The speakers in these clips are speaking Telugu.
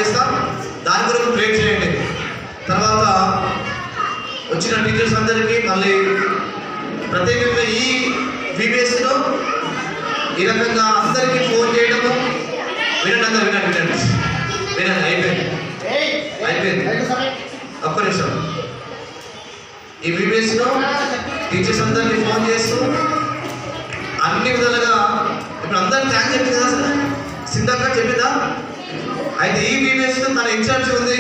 చేస్తాం, దాని కొరకు ప్రే చేయండి. తర్వాత వచ్చిన టీచర్స్ అందరికీ మళ్ళీ ప్రత్యేకంగా ఈ VBSలో ఈ రకంగా అందరికీ ఫోన్ చేయడము. వినండి, అయిపోయింది. ఒక్క నిమిషం. ఈ VBSలో టీచర్స్ అందరికీ ఫోన్ చేస్తూ అన్ని విధాలుగా ఇప్పుడు అందరికి థ్యాంక్స్ చెప్పింది కదా సార్, సింధక్క చెప్పిందా? అయితే ఈ VBSలో తన ఇన్ఛార్జ్ ఉంది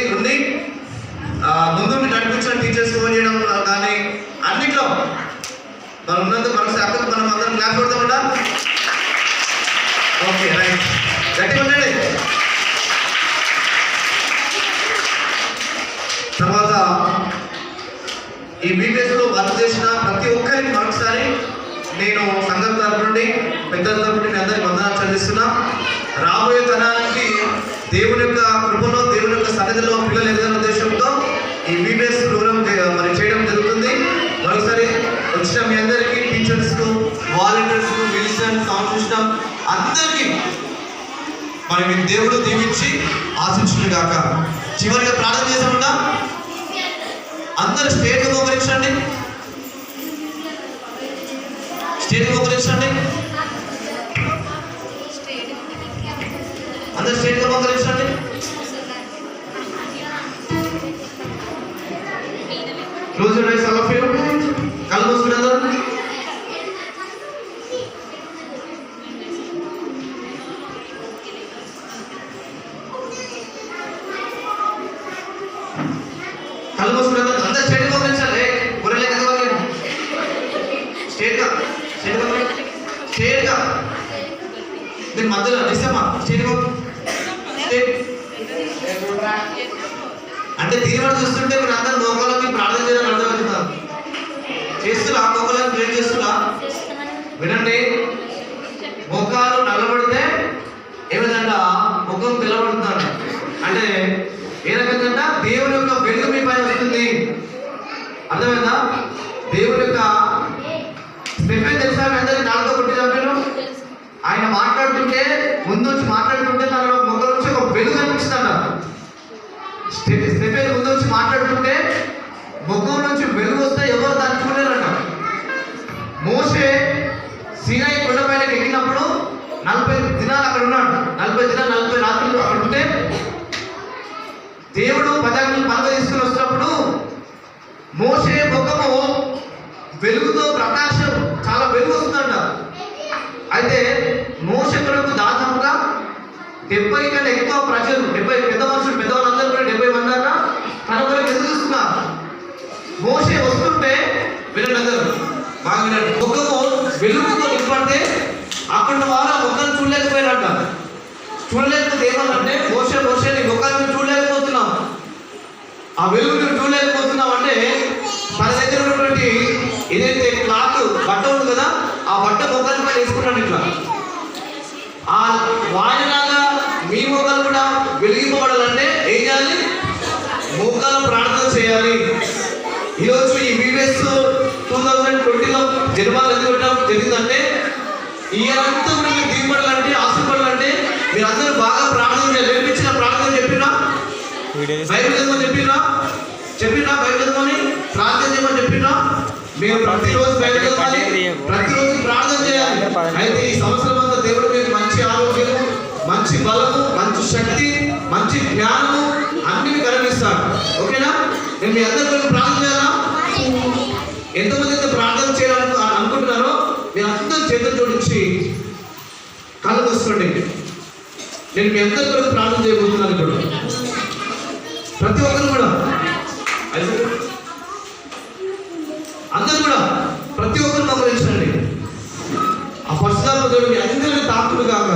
ముందు నడిపించిన టీచర్స్ ఫోన్ చేయడం కానీ అన్నిట్లో మనం ఉన్నందుకు మనసు అక్కడికి మనం అందరం క్లాస్ కొడతామన్నా. ఓకే, రైట్, గట్టిగా ఉండండి. తర్వాత ఈ VBSలో వర్క్ చేసిన ప్రతి ఒక్కరికి మరొకసారి నేను సంఘం తరపు నుండి పెద్దల తరపు నుండి అందరికి వందనాలు చెల్లిస్తున్నా. రాబోయే తరానికి దేవుని యొక్క కృపలో, దేవుని యొక్క సన్నిధిలో పిల్లలు ఎదుగుతున్న ఉద్దేశంతో ఈ VBS ప్రోగ్రామ్ మరి చేయడం జరుగుతుంది. మరొకసారి వచ్చిన మీ అందరికీ, టీచర్స్కు, వాలంటీర్స్కు, మ్యూజిషియన్, సౌండ్ సిస్టమ్ అందరికీ మరి మీ దేవుడు దీవించి ఆశించును గాక. చివరిగా ప్రార్థన చేసామన్నా అందరూ స్టేట్గా మోకరించండి, స్టేట్గా మోకరించండి, అందరూ స్టేట్గా మోకరించండి. Close your eyes all of you. కళ్ళు మూసుకుని అందరూ. కళ్ళు మూసుకుని అందరూ స్టేట్గా మోకరించాలి. గుర్రెలే కదా స్టేట్గా మీరు మధ్యలో నిజమా స్టేట్గా అంటే దీనివల్ల చూస్తుంటే మీరు అందరూ మోకాళ్ళకి ప్రార్థన చేయాలని అర్థమవుతుందా? చేస్తున్నా మోకాళ్ళకి ప్రేర్ చేస్తున్నా. వినండి, మోకాలు నల్లబడితే ఏమిటంట ముఖం తెల్లబడుతుందంట. అంటే ఏ రకంగా దేవుని యొక్క వెలుగు మీ పైన వస్తుంది. అర్థమైందా? దేవుని యొక్క స్టెఫెన్ తెలుసా అందరికీ? నాలుగో కొట్టి చంపాను. ఆయన మాట్లాడుతుంటే ముందు వచ్చి మాట్లాడుతుంటే తన ముఖం నుంచి ఒక వెలుగు అనిపిస్తుందంట. స్టెఫెన్ ముందు వచ్చి మాట్లాడుతుంటే ముఖం నుంచి వెలుగు వస్తే ఎవరు తట్టుకోలేరట. మోషే సీనాయి కొండ పైనకి ఎక్కినప్పుడు 40 దినాలు అక్కడ ఉన్నాడు. 40 దినాలు 40 రాత్రులు అక్కడ ఉంటే దేవుడు పదార్థాలు పలక తీసుకుని వచ్చినప్పుడు మోషే ముఖము వెలుగుతో ప్రకాశం చాలా వెలుగు వస్తుందంట. అయితే మోషే కొరకు దాదాపుగా 70 కన్నా ఎక్కువ ప్రజలు, 70 పెద్ద మనుషులు, పెద్దవాళ్ళందరూ కూడా 70 మంది దాకా తన కొరకు ఎదురు చూస్తున్నారు. మోషే వస్తుంటే వినండి అందరూ బాగా వినండి. ముఖము వెలుగుతో నింపడితే అక్కడ వారు ఆ ముఖాన్ని చూడలేకపోయారంట. చూడలేకపోతే ఏమన్నంటే మోషే నీ ముఖాన్ని చూడలేకపోతున్నావు, ఆ వెలుగు నువ్వు చూడలేకపోతున్నావు అంటే మన దగ్గర ఉన్నటువంటి ఏదైతే క్లాత్ బట్ట ఉంది కదా, ఆ బట్ట ముఖాన్ని పైన వేసుకున్నాను. ఇట్లా ఆ వాయిలాగా మీ మోకాలు కూడా వెలిగింపబడాలంటే ఏం చేయాలి? మోకాలు ప్రార్థన చేయాలి. ఈరోజు ఈ VBS 2020లో జన్మాలు ఎందుకు జరిగిందంటే ఇయరంతా కూడా మీరు దిగుబడాలంటే, ఆశపడాలంటే మీరు అందరూ బాగా ప్రార్థన చేయాలి. నేర్పించిన ప్రార్థన చెప్పినా, బైబిల్ చదవమని చెప్పినా బైబిల్ చదవమని ప్రార్థన చేయమని చెప్పినా, మీరు ప్రతిరోజు బైబిల్ చదవాలి, ప్రతిరోజు ప్రార్థన చేయాలి. అయితే ఈ సంవత్సరం అంతా దేవుడు మీకు మంచి ఆరోగ్యము, మంచి బలము, మంచి శక్తి, మంచి జ్ఞానము అన్ని కనిపిస్తాడు. ఓకేనా? నేను మీ అందరికీ ప్రార్థన చేయాలా? ఎంతమంది అయితే ప్రార్థన చేయాలని అనుకుంటున్నారో మీరు అందరూ చేతులు జోడించి కళ్ళు మూసుకోండి. నేను మీ అందరి కొరకు ప్రార్థన చేయబోతున్నాను. ఇప్పుడు ప్రతి ఒక్కరు కూడా అందరూ కూడా ప్రతి ఒక్కరు మోకరించండి. ఆ పరిశుద్ధాత్మ దేవుడు మీ అందరినీ తాకులు కాక